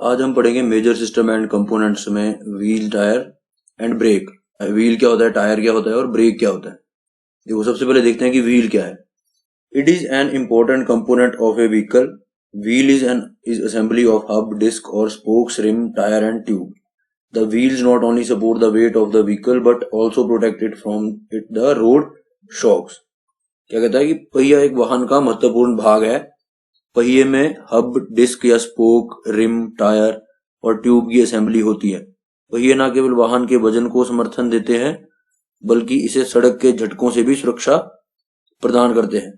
आज हम पढ़ेंगे मेजर सिस्टम एंड कंपोनेंट्स में wheel, tyre and brake. Wheel क्या होता है, टायर क्या होता है और ब्रेक क्या होता है। देखो सबसे पहले देखते हैं कि व्हील क्या है। It is an important component of a vehicle. Wheel is assembly of hub, disc और spokes, rim, tyre and tube. The wheels not only support the weight of the vehicle but also protect it from the road shocks। क्या कहता है कि पहिया एक वाहन का महत्वपूर्ण भाग है। पहिए में हब, डिस्क या स्पोक, रिम, टायर और ट्यूब की असेंबली होती है। पहिए न केवल वाहन के वजन को समर्थन देते हैं बल्कि इसे सड़क के झटकों से भी सुरक्षा प्रदान करते हैं।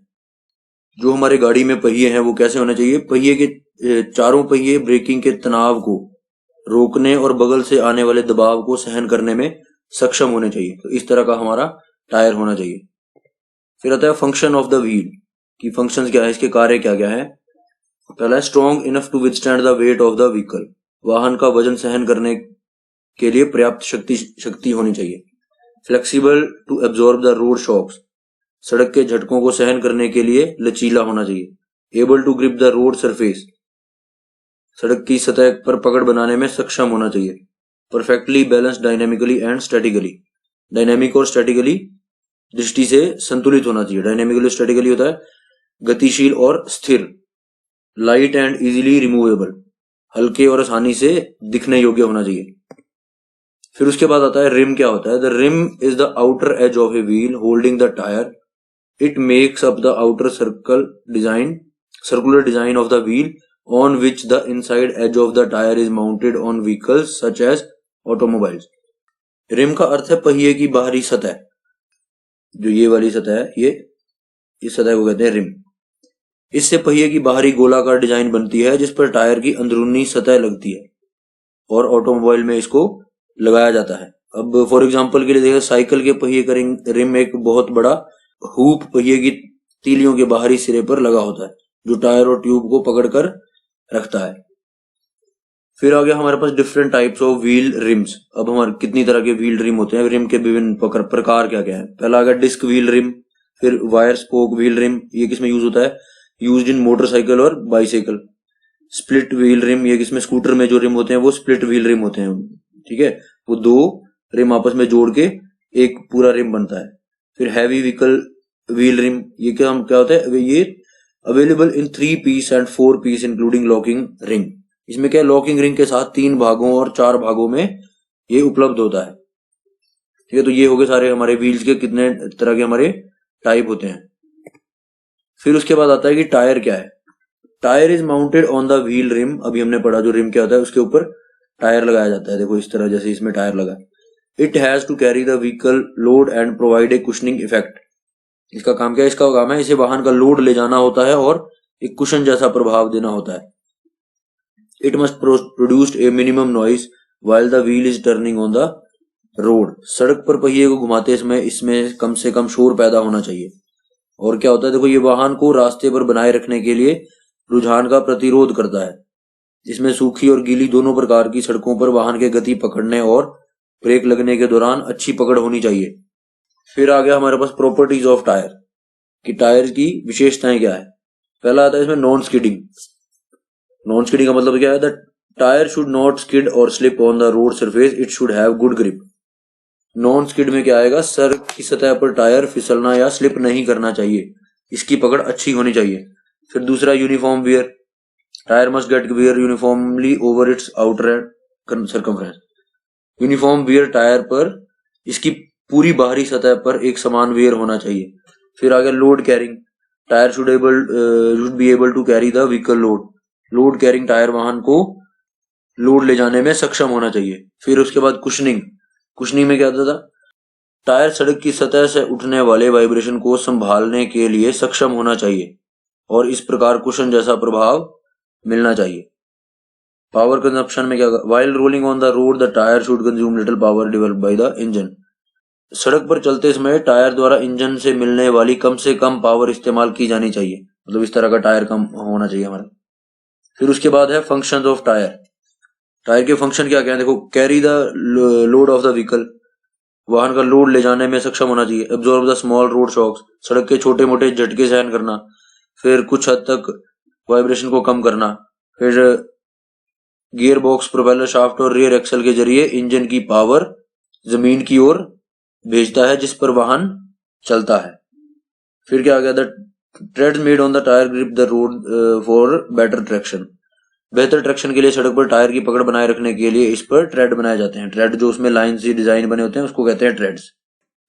जो हमारे गाड़ी में पहिए हैं वो कैसे होने चाहिए। पहिए के चारों पहिए ब्रेकिंग के तनाव को रोकने और बगल से आने वाले दबाव को सहन करने में सक्षम होने चाहिए। तो इस तरह का हमारा टायर होना चाहिए। फिर आता है फंक्शन ऑफ द व्हील की फंक्शंस क्या है, इसके कार्य क्या क्या है। पहला है strong enough to withstand the weight of the vehicle. वाहन का वजन सहन करने के लिए पर्याप्त शक्ति होनी चाहिए। Flexible to absorb the road shocks. सड़क के झटकों को सहन करने के लिए लचीला होना चाहिए। Able to grip the road surface. सड़क की सतह पर पकड़ बनाने में सक्षम होना चाहिए। Perfectly balance dynamically and statically. Dynamic और स्टैटिकली दृष्टि से संतुलित होना चाहिए। डायनेमिकली स्टैटिकली होता है गतिशील और स्थिर। Light and easily removable. हल्के और आसानी से दिखने योग्य होना चाहिए। फिर उसके बाद आता है रिम क्या होता है। The rim is the outer edge of a wheel holding the tyre. It makes up the outer circular design of the wheel on which the inside edge of the tire is mounted on vehicles such as automobiles। Rim का अर्थ है पहिए की बाहरी सतह। जो ये वाली सतह है, ये इस सतह को कहते हैं रिम। इससे पहिए की बाहरी गोलाकार डिजाइन बनती है जिस पर टायर की अंदरूनी सतह लगती है और ऑटोमोबाइल में इसको लगाया जाता है। अब फॉर एग्जांपल के लिए देखिए, साइकिल के पहिए का रिम एक बहुत बड़ा हुप पहिए की तीलियों के बाहरी सिरे पर लगा होता है जो टायर और ट्यूब को पकड़कर रखता है। फिर आ गया हमारे पास different types of wheel rims. अब हमारे कितनी तरह के व्हील रिम होते हैं, रिम के विभिन्न प्रकार क्या क्या है। पहला आ गया डिस्क व्हील रिम। फिर वायर स्पोक व्हील रिम, ये किसमें यूज होता है, यूज्ड इन मोटरसाइकिल और बाइसाइकिल। स्प्लिट व्हील रिम, ये किसमें, स्कूटर में जो रिम होते हैं वो स्प्लिट व्हील रिम होते हैं। ठीक है, वो दो रिम आपस में जोड़ के एक पूरा रिम बनता है। फिर हैवी व्हीकल व्हील रिम, ये क्या होता है, ये available in 3 piece and 4 piece including locking ring. इसमें क्या, लॉकिंग रिंग के साथ 3 भागों और 4 भागों में ये उपलब्ध होता है। ठीक है, तो ये हो गए सारे हमारे व्हील्स के कितने तरह के हमारे टाइप होते हैं। फिर उसके बाद आता है कि टायर क्या है। Tyre is mounted on the wheel rim. अभी हमने पढ़ा जो रिम क्या होता है, उसके ऊपर टायर लगाया जाता है। देखो इस तरह, जैसे इसमें टायर लगा। It has to carry the vehicle load and provide a cushioning effect. इसका काम क्या है, इसका काम है इसे वाहन का लोड ले जाना होता है और एक कुशन जैसा प्रभाव देना होता है। It must produce a minimum noise while the wheel is turning on the road. सड़क पर पहिए को घुमाते समय इसमें कम से कम शोर पैदा होना चाहिए। और क्या होता है, देखो ये वाहन को रास्ते पर बनाए रखने के लिए रुझान का प्रतिरोध करता है। इसमें सूखी और गीली दोनों प्रकार की सड़कों पर वाहन के गति पकड़ने और ब्रेक लगने के दौरान अच्छी पकड़ होनी चाहिए। फिर आ गया हमारे पास प्रॉपर्टीज ऑफ टायर कि टायर की विशेषताएं क्या है। पहला आता है इसमें नॉन स्किडिंग। नॉन स्किडिंग का मतलब क्या है, the tyre should not skid और slip on the road surface, it should have good grip. Non skid में क्या आएगा, सड़क की सतह पर टायर फिसलना या स्लिप नहीं करना चाहिए, इसकी पकड़ अच्छी होनी चाहिए। फिर दूसरा uniform wear. Tyre must get wear uniformly over it's outer circumference. Uniform wear tyre पर इसकी पूरी बाहरी सतह पर एक समान वेयर होना चाहिए। फिर आ गया load carrying. Tyre should be able to carry the vehicle load. Load carrying tyre वाहन को लोड ले जाने में सक्षम होना चाहिए। फिर उसके बाद कुशनिंग। कुशनिंग में क्या होता था, टायर सड़क की सतह से उठने वाले वाइब्रेशन को संभालने के लिए सक्षम होना चाहिए और इस प्रकार कुशन जैसा प्रभाव मिलना चाहिए। पावर कंजप्शन में क्या, while rolling on the road the tyre should consume little power developed by the engine. सड़क पर चलते समय टायर द्वारा इंजन से मिलने वाली कम से कम पावर इस्तेमाल की जानी चाहिए। मतलब इस तरह का टायर कम होना चाहिए हमारा। फिर उसके बाद है फंक्शंस ऑफ टायर। टायर के फंक्शन क्या क्या है, देखो carry the load of the vehicle, वाहन का लोड ले जाने में सक्षम होना चाहिए। Absorb the small road shocks, सड़क के छोटे मोटे झटके सहन करना। फिर कुछ हद तक वाइब्रेशन को कम करना। फिर गियर बॉक्स, प्रोपेलर शाफ्ट और रियर एक्सल के जरिए इंजन की पावर जमीन की ओर भेजता है जिस पर वाहन चलता है। फिर क्या आ गया, the treads made on the tyre grip the road for better traction. बेहतर ट्रैक्शन के लिए सड़क पर टायर की पकड़ बनाए रखने के लिए इस पर ट्रेड बनाए जाते हैं। ट्रेड जो उसमें लाइन से डिजाइन बने होते हैं उसको कहते हैं ट्रेड्स।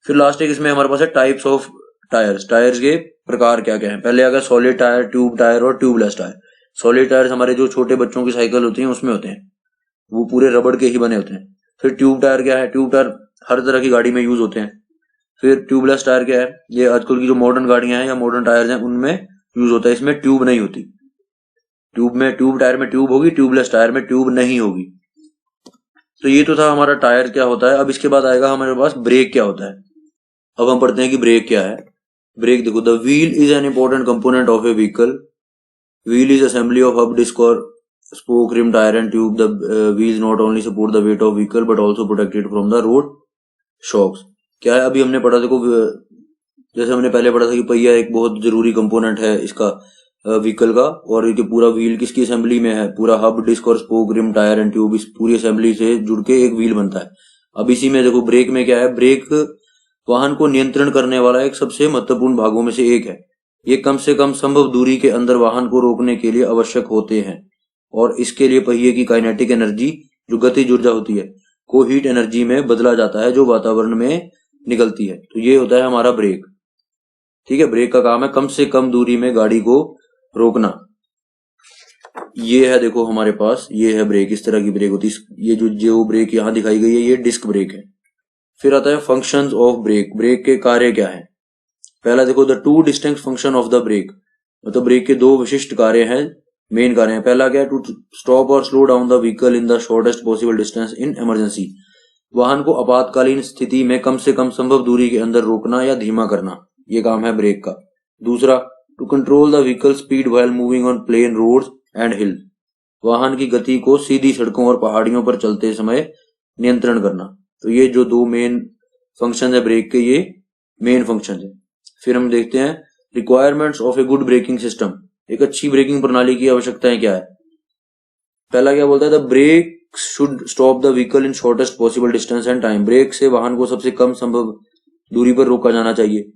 फिर लास्ट एक इसमें हमारे पास है टाइप्स ऑफ टायर्स। टायर्स के प्रकार क्या क्या है। पहले आ गया सॉलिड टायर, ट्यूब टायर और ट्यूबलेस टायर। सॉलिड टायर्स हमारे जो छोटे बच्चों की साइकिल होती है उसमें होते हैं, वो पूरे रबड़ के ही बने होते हैं। फिर ट्यूब टायर क्या है, ट्यूब टायर हर तरह की गाड़ी में यूज होते हैं। फिर ट्यूबलेस टायर क्या है, ये आजकल की जो मॉडर्न गाड़ियां हैं या मॉडर्न टायर्स हैं उनमें यूज होता है, इसमें ट्यूब नहीं होती। ट्यूब टायर में ट्यूब होगी, ट्यूबलेस टायर में ट्यूब नहीं होगी। तो ये तो था हमारा टायर क्या होता है। अब इसके बाद आएगा हमारे पास ब्रेक क्या होता है। अब हम पढ़ते हैं कि ब्रेक क्या है। ब्रेक देखो, the wheel is an important component of a vehicle. Wheel is assembly of hub, disc और spoke, rim, tire and tube. The wheels not only support the weight of vehicle but also protect it from the road shocks. क्या है, अभी हमने पढ़ा, देखो जैसे हमने पहले पढ़ा था कि पहिया एक बहुत जरूरी कंपोनेंट है इसका व्हीकल का, और ये पूरा व्हील किसकी असेंबली में है, पूरा हब, डिस्क और spoke, rim, tyre and tube, इस पूरी असेंबली से जुड़ के एक व्हील बनता है। अब इसी में देखो ब्रेक में क्या है, ब्रेक वाहन को नियंत्रण करने वाला एक सबसे महत्वपूर्ण भागों में से एक है। ये कम से कम संभव दूरी के अंदर वाहन को रोकने के लिए आवश्यक होते हैं, और इसके लिए पहिए की काइनेटिक एनर्जी जो गतिज ऊर्जा होती है को हीट एनर्जी में बदला जाता है जो वातावरण में निकलती है। तो ये होता है हमारा ब्रेक। ठीक है, ब्रेक का काम है कम से कम दूरी में गाड़ी को रोकना। ये है देखो हमारे पास, ये है ब्रेक, इस तरह की ब्रेक होती है। ये जो ब्रेक यहाँ दिखाई गई है ये डिस्क ब्रेक है। फिर आता है फंक्शंस ऑफ ब्रेक। ब्रेक के कार्य क्या है। पहला देखो, the two distinct function of the brake, मतलब ब्रेक के दो विशिष्ट कार्य हैं, मेन कार्य है। पहला क्या है, टू स्टॉप और slow down the vehicle in the shortest possible distance in emergency. वाहन को आपातकालीन स्थिति में कम से कम संभव दूरी के अंदर रोकना या धीमा करना, ये काम है ब्रेक का। दूसरा, to control the vehicle speed while moving on plain roads and hill. वाहन की गति को सीधी सड़कों और पहाड़ियों पर चलते समय नियंत्रण करना। तो ये जो दो मेन फंक्शन है ब्रेक के, ये मेन फंक्शन है। फिर हम देखते हैं requirements of a good braking system. एक अच्छी ब्रेकिंग प्रणाली की आवश्यकताएं क्या है। पहला क्या बोलता है, the brake should stop the vehicle in shortest possible distance and time. Brake से वाहन को सबसे कम संभव दूरी पर रोका जाना चाहिए।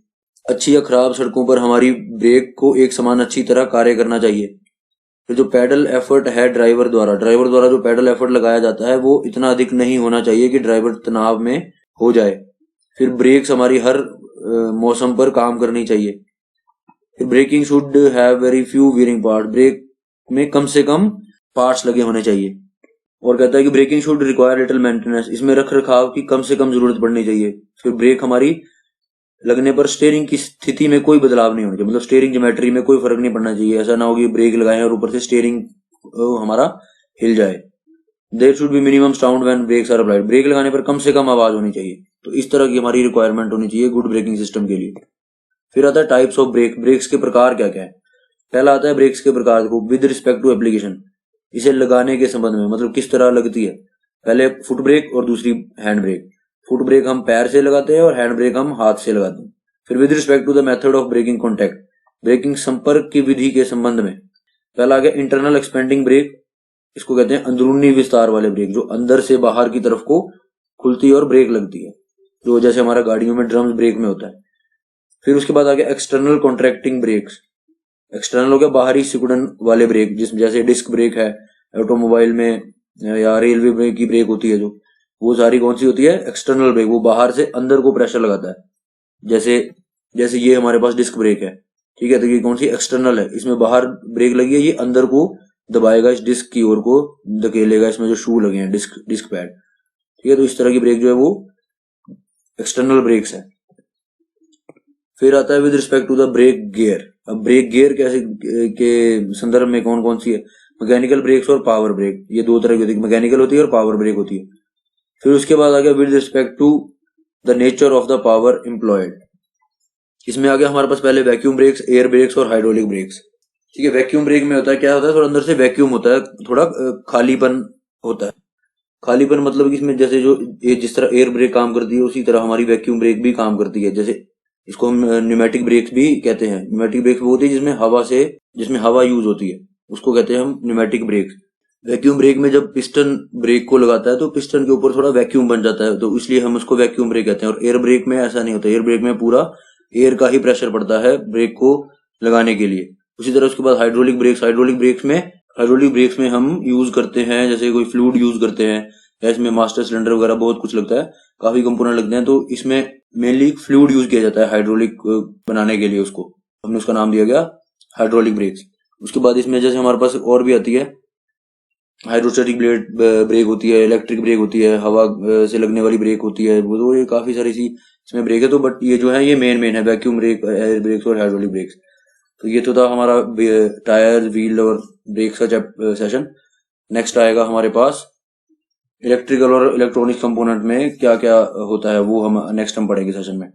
अच्छी या खराब सड़कों पर हमारी ब्रेक को एक समान अच्छी तरह कार्य करना चाहिए। फिर जो पेडल एफर्ट है ड्राइवर द्वारा जो पेडल एफर्ट लगाया जाता है वो इतना अधिक नहीं होना चाहिए कि ड्राइवर तनाव में हो जाए। फिर ब्रेक्स हमारी हर मौसम पर काम करनी चाहिए। फिर braking should have very few wearing part. Brake में कम से कम पार्ट्स लगे होने चाहिए। और कहता है कि braking should require little maintenance. इसमें रख रखाव की कम से कम जरूरत पड़नी चाहिए। फिर ब्रेक हमारी लगने पर स्टीयरिंग की स्थिति में कोई बदलाव नहीं होना चाहिए, मतलब स्टीयरिंग ज्योमेट्री में कोई फर्क नहीं पड़ना चाहिए। ऐसा ना हो कि ब्रेक लगाए और ऊपर से स्टीयरिंग हमारा हिल जाए। There should be minimum sound when brakes are applied. Brake लगाने पर कम से कम आवाज होनी चाहिए। तो इस तरह की हमारी रिक्वायरमेंट होनी चाहिए गुड ब्रेकिंग सिस्टम के लिए। फिर आता है टाइप्स ऑफ ब्रेक। ब्रेक्स के प्रकार क्या क्या है। पहला आता है ब्रेक्स के प्रकार देखो, विद रिस्पेक्ट टू एप्लीकेशन, इसे लगाने के संबंध में, मतलब किस तरह लगती है। पहले फुट ब्रेक और दूसरी हैंड ब्रेक। फुट ब्रेक हम पैर से लगाते हैं और हैंड ब्रेक हम हाथ से लगाते हैं। फिर with respect to the method of braking contact, braking संपर्क की विधि के संबंध में। पहला आ गया इंटरनल एक्सपेंडिंग ब्रेक, इसको कहते हैं अंदरूनी विस्तार वाले ब्रेक, जो अंदर से बाहर की तरफ को खुलती है और ब्रेक लगती है, जो जैसे हमारा गाड़ियों में ड्रम्स ब्रेक में होता है। फिर उसके बाद आ गया एक्सटर्नल कॉन्ट्रैक्टिंग ब्रेक्स। एक्सटर्नल हो गया बाहरी सिकुड़न वाले ब्रेक, जिसमें जैसे डिस्क ब्रेक है ऑटोमोबाइल में या रेलवे में की ब्रेक होती है, जो वो सारी कौन सी होती है, एक्सटर्नल ब्रेक। वो बाहर से अंदर को प्रेशर लगाता है। जैसे ये हमारे पास डिस्क ब्रेक है, ठीक है, तो ये कौन सी एक्सटर्नल है, इसमें बाहर ब्रेक लगी है, ये अंदर को दबाएगा, इस डिस्क की ओर को धकेलेगा, इसमें जो शू लगे हैं डिस्क पैड, ठीक है। तो इस तरह की ब्रेक जो है वो एक्सटर्नल ब्रेक्स है। फिर आता है with respect to the brake gear. अब ब्रेक गियर कैसे के संदर्भ में कौन कौन सी है, मैकेनिकल ब्रेक्स और पावर ब्रेक, ये दो तरह की होती है, मैकेनिकल होती है और पावर ब्रेक होती है। फिर उसके बाद आ गया with respect to the nature of the power employed. इसमें आ गया हमारे पास पहले वैक्यूम ब्रेक्स, एयर ब्रेक्स और हाइड्रोलिक ब्रेक्स, ठीक है। वैक्यूम ब्रेक में होता है, क्या होता है, थोड़ा अंदर से वैक्यूम होता है, थोड़ा खालीपन होता है। खालीपन मतलब कि इसमें जैसे जो जिस तरह एयर ब्रेक काम करती है उसी तरह हमारी वैक्यूम ब्रेक भी काम करती है। जैसे इसको हम न्यूमेटिक ब्रेक्स भी कहते हैं। न्यूमेटिक ब्रेक्स वो होती है जिसमें हवा यूज होती है, उसको कहते हैं हम न्यूमेटिक ब्रेक्स। वैक्यूम ब्रेक में जब पिस्टन ब्रेक को लगाता है तो पिस्टन के ऊपर थोड़ा वैक्यूम बन जाता है, तो इसलिए हम उसको वैक्यूम ब्रेक कहते हैं। और एयर ब्रेक में ऐसा नहीं होता, एयर ब्रेक में पूरा एयर का ही प्रेशर पड़ता है ब्रेक को लगाने के लिए। उसी तरह उसके बाद हाइड्रोलिक ब्रेक्स में हम यूज करते हैं, जैसे कोई फ्लूइड यूज करते हैं, या इसमें मास्टर सिलेंडर वगैरह बहुत कुछ लगता है, काफी कंपोनेंट लगते हैं, तो इसमें मेनली फ्लूइड यूज किया जाता है हाइड्रोलिक बनाने के लिए, उसको हमने उसका नाम दिया गया हाइड्रोलिक ब्रेक्स। उसके बाद इसमें जैसे हमारे पास और भी आती है, हाइड्रोस्टैटिक ब्रेक होती है, इलेक्ट्रिक ब्रेक होती है, हवा से लगने वाली ब्रेक होती है, वो तो ये काफी सारी सी इसमें ब्रेक है। तो बट ये जो है ये मेन है, वैक्यूम ब्रेक, एयर ब्रेक्स और हाइड्रोलिक ब्रेक्स। तो ये तो था हमारा टायर, व्हील और ब्रेक का सेशन। नेक्स्ट आएगा हमारे पास इलेक्ट्रिकल और इलेक्ट्रॉनिक कंपोनेंट में क्या क्या होता है, वो हम नेक्स्ट हम पढ़ेंगे सेशन में।